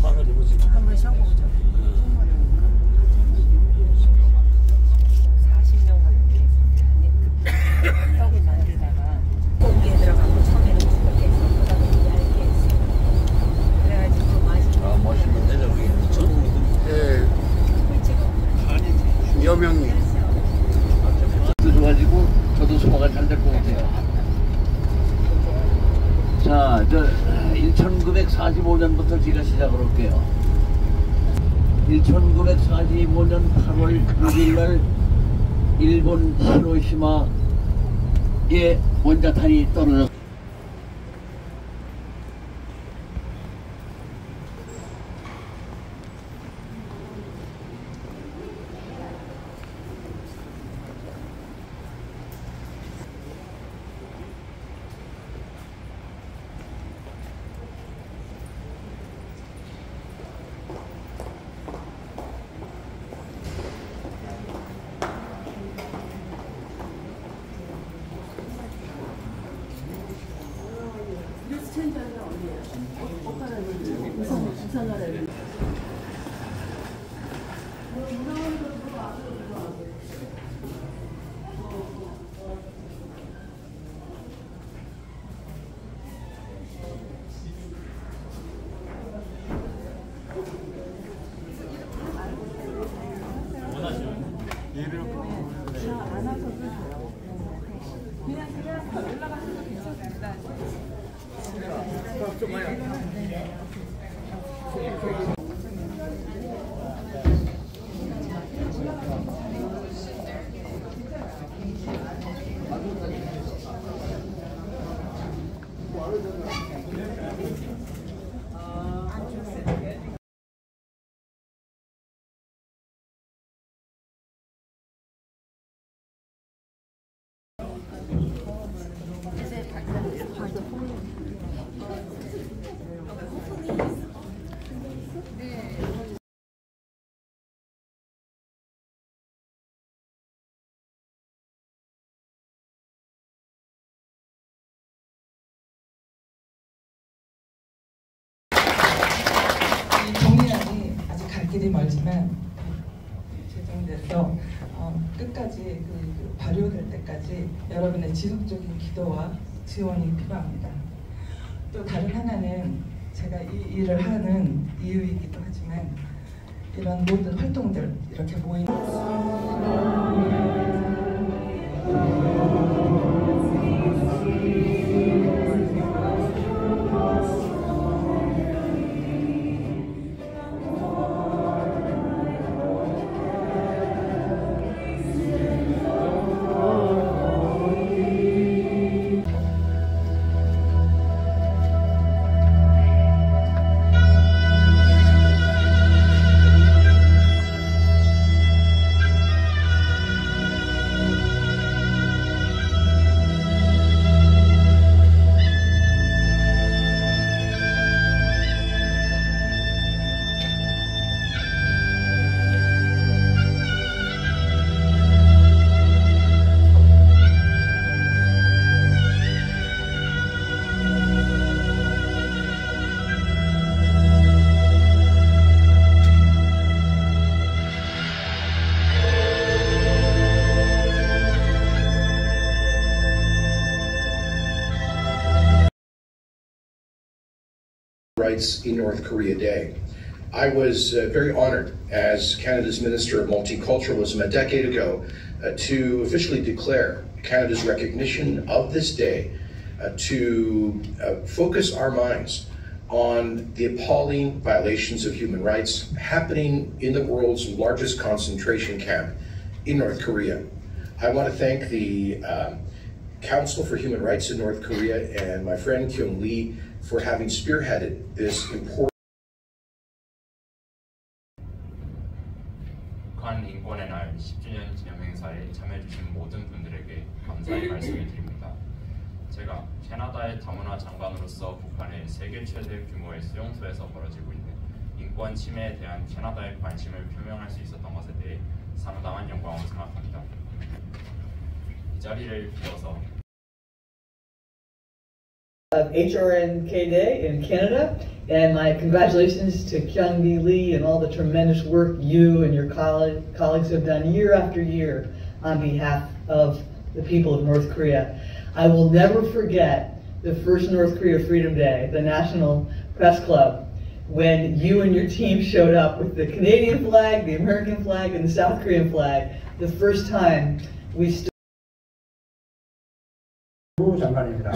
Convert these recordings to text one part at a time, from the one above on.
한번 해보지. 한번 쉬어보죠. 40명 떡을 만들다가 고기에 들어가고 처음에는 두껍게 해서 그다음에 얇게 했어요. 그래가지고 좀 맛있는. 아, 멋있는데 저기 저는 아니지. 여명이 좋아지고 저도 소화가 잘 될 것 같아요. 자, 1945년부터 제가 시작을 할게요. 1945년 8월 6일날 일본 히로시마에 원자탄이 떨어졌습니다. 정리안이 아직 갈 길이 멀지만 제정돼서 끝까지 발효될 때까지 여러분의 지속적인 기도와 지원이 필요합니다. 또 다른 하나는 제가 이 일을 하는 이유이기도 하지만 이런 모든 활동들 이렇게 모이는 Rights in North Korea Day. I was very honored as Canada's Minister of Multiculturalism a decade ago to officially declare Canada's recognition of this day to focus our minds on the appalling violations of human rights happening in the world's largest concentration camp in North Korea. I want to thank the Council for Human Rights in North Korea and my friend Kyung Lee for having spearheaded this important. 북한인권의 날 10주년 기념행사에 참여해주신 모든 분들에게 감사의 말씀을 드립니다. 제가 캐나다의 다문화 장관으로서 북한의 세계 최대 규모의 수용소에서 벌어지고 있는 인권 침해에 대한 캐나다의 관심을 표명할 수 있었던 것에 대해 상당한 영광으로 생각합니다. 이 자리를 빌어서 HRNK Day in Canada, and my congratulations to Kyung-Mi Lee and all the tremendous work you and your colleagues have done year after year on behalf of the people of North Korea. I will never forget the first North Korea Freedom Day, the National Press Club, when you and your team showed up with the Canadian flag, the American flag, and the South Korean flag, the first time we stood. 장관입니다.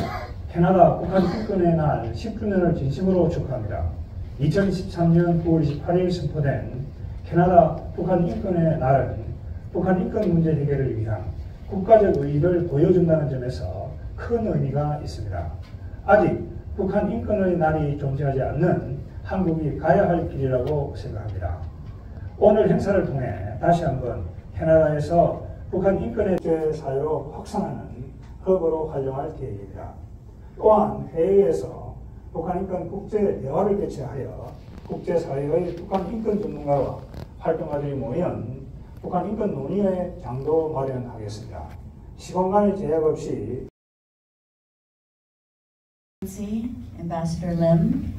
캐나다 북한인권의 날 10주년을 진심으로 축하합니다. 2023년 9월 28일 선포된 캐나다 북한인권의 날은 북한 인권 문제 해결을 위한 국가적 의의를 보여준다는 점에서 큰 의미가 있습니다. 아직 북한 인권의 날이 존재하지 않는 한국이 가야 할 길이라고 생각합니다. 오늘 행사를 통해 다시 한번 캐나다에서 북한 인권의 사회로 확산하는 허브로 활용할 계획입니다. 또한 해외에서 북한인권 국제대화를 개최하여 국제사회의 북한인권 전문가와 활동가들이 모인 북한인권 논의의 장도 마련하겠습니다. 시공간의 제약 없이 Ambassador Lim,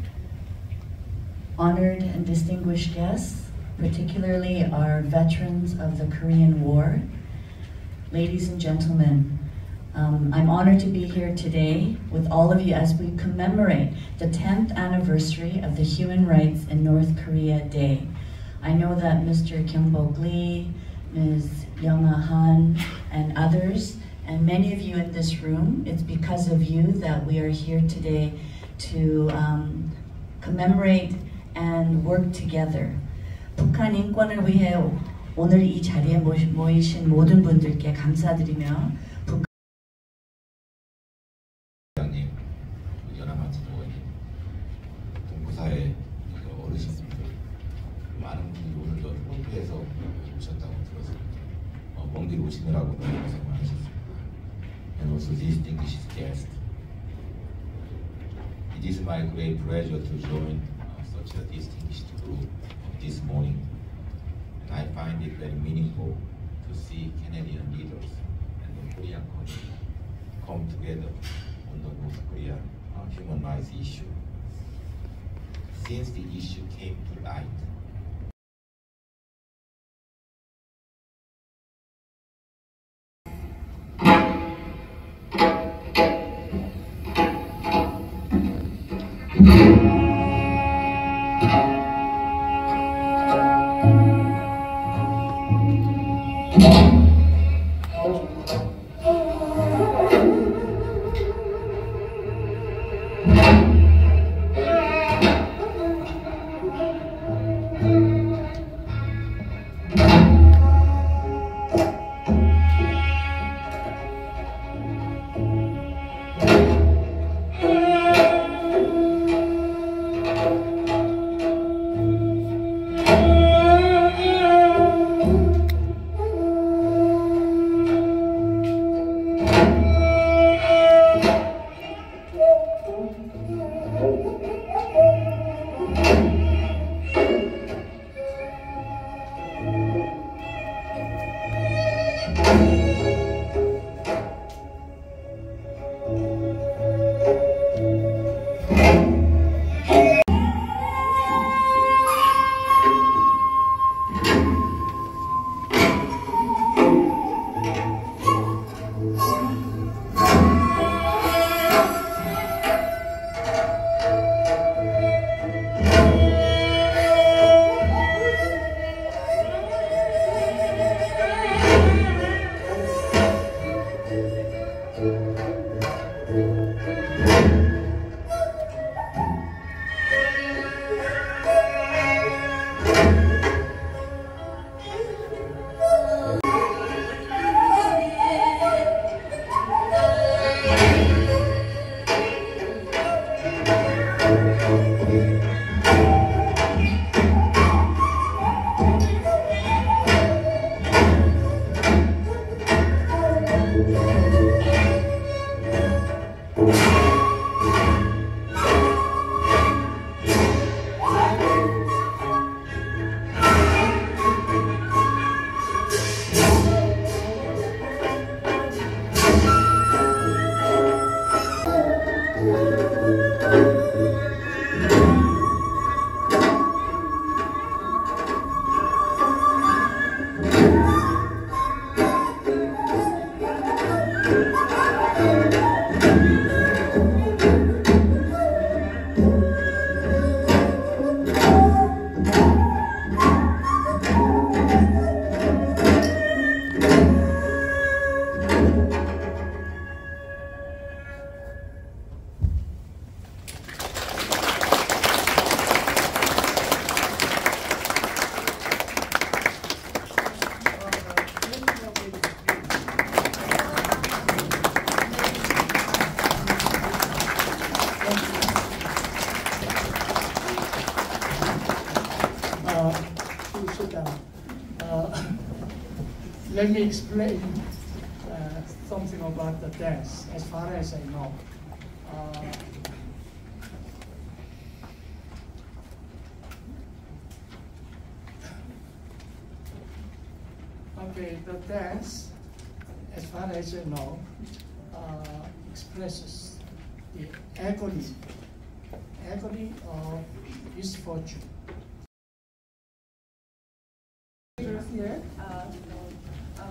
honored and distinguished guests, particularly our veterans of the Korean War, ladies and gentlemen, I'm honored to be here today with all of you as we commemorate the 10th anniversary of the Human Rights in North Korea Day. I know that Mr. Kyung-Bok Lee, Ms. Young-Ah Han, and others, and many of you in this room, it's because of you that we are here today to commemorate and work together. 북한 인권을 위해 오늘 이 자리에 모이신 모든 분들께 감사드리며 동부사의 어르신분들 많은 분들이 오늘 토론토에서 오셨다고 들었습니다. 먼 길 오시느라고 너무 고생 많으셨습니다. And also distinguished guests. It is my great pleasure to join such a distinguished group this morning. And I find it very meaningful to see Canadian leaders and the Korean community come together on the North Korean human rights issue. Since the issue came to light, let me explain something about the dance, as far as I know. Okay, the dance, as far as I know, expresses the agony of misfortune. Here,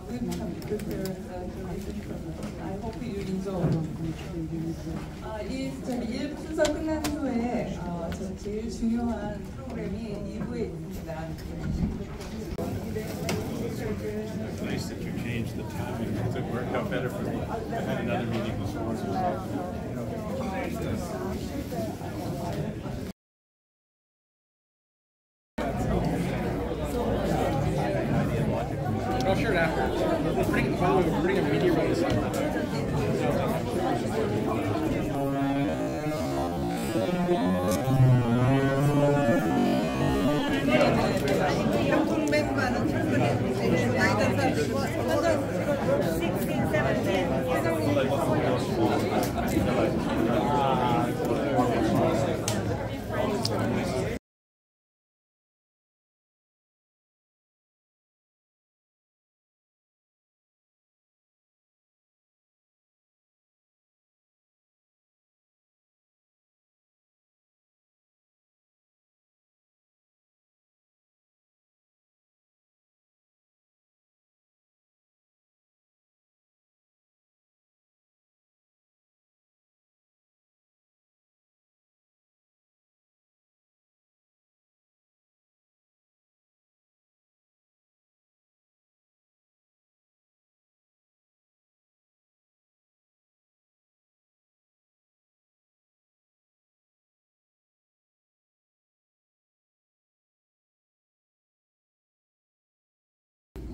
we prepared I hope you enjoy. 이 1부 순서 끝난 후에 제일 중요한 프로그램이 2부에 있습니다. It's nice that you changed the timing. It worked out better for me. I had another meeting this morning. I'll share it after. We're putting a media release on.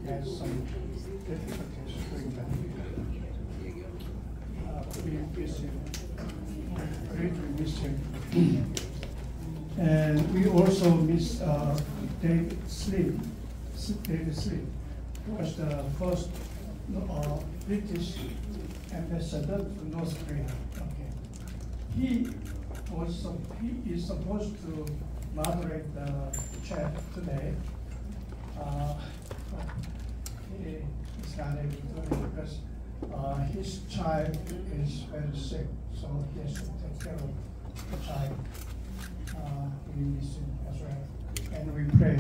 Has some difficulties doing that. We miss him, greatly miss him. And we also miss David Sleep. David Sleep was the first British ambassador to North Korea. Okay. He is supposed to moderate the chat today. He is not able to do it because his child is very sick, so he has to take care of the child. We miss him as well, and we pray.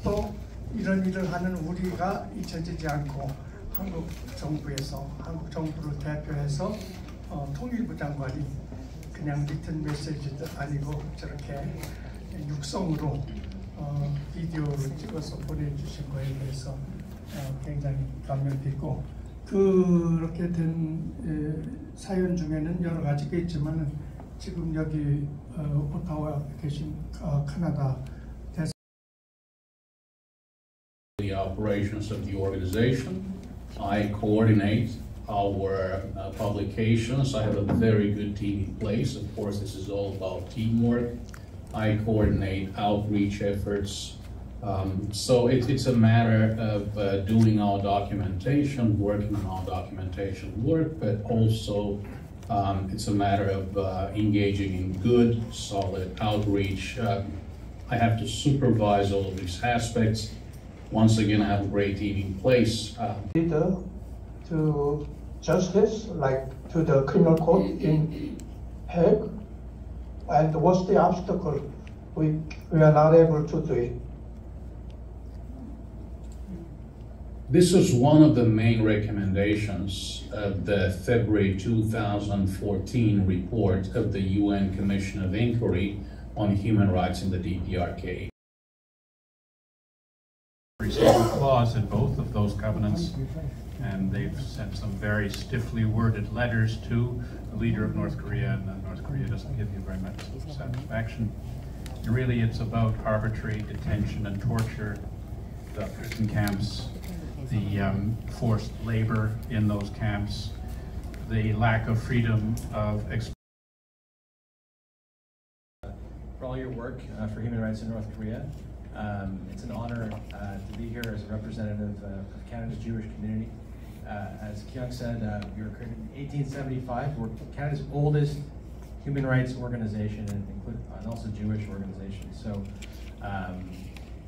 또 이런 일을 하는 우리가 잊혀지지 않고 한국 정부에서 한국 정부를 대표해서 통일부 장관이 그냥 리튼 메시지도 아니고 저렇게 육성으로 비디오를 찍어서 보내주신 거에 대해서 굉장히 감명 깊고 그렇게 된 사연 중에는 여러 가지가 있지만 지금 여기 오타와 계신 캐나다 대사 The operations of the organization. I coordinate our publications. I have a very good team in place. Of course, this is all about teamwork. I coordinate outreach efforts. So it's a matter of doing our documentation, working on our documentation work, but also it's a matter of engaging in good, solid outreach. I have to supervise all of these aspects. Once again, I have a great team in place. To justice, like to the criminal court in Hague. And what's the obstacle? We are not able to do it. This was one of the main recommendations of the February 2014 report of the UN Commission of Inquiry on Human Rights in the DPRK. Receiving clause in both of those covenants, and they've sent some very stiffly worded letters to the leader of North Korea, and North Korea doesn't give you very much satisfaction. And really, it's about arbitrary detention and torture, the prison camps, the forced labor in those camps, the lack of freedom of expression. For all your work for human rights in North Korea. It's an honor to be here as a representative of Canada's Jewish community. As Kyung said, we were created in 1875. We're Canada's oldest human rights organization and also Jewish organization. So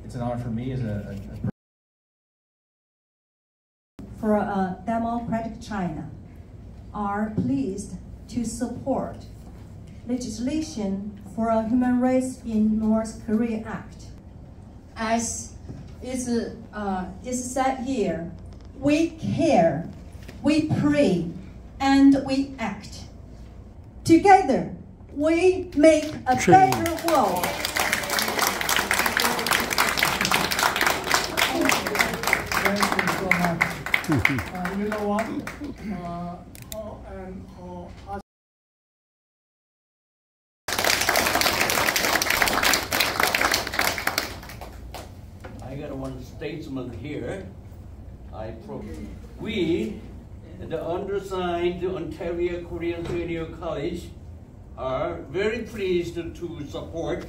it's an honor for me as a for democratic China are pleased to support legislation for a Human Rights in North Korea Act. As is said here, we care, we pray, and we act. Together, we make a better world. You know what? I got one statement here. We, the undersigned Ontario Korean Senior College, are very pleased to support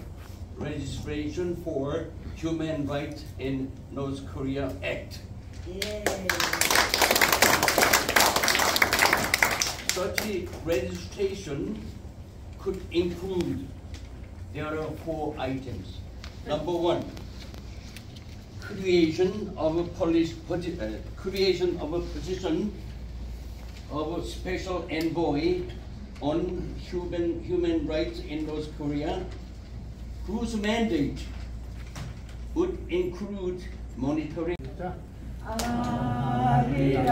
registration for Human Rights in North Korea Act. Such a registration could include, there are 4 items. Number 1, creation of a position of a special envoy on human rights in North Korea, whose mandate would include monitoring. 아리랑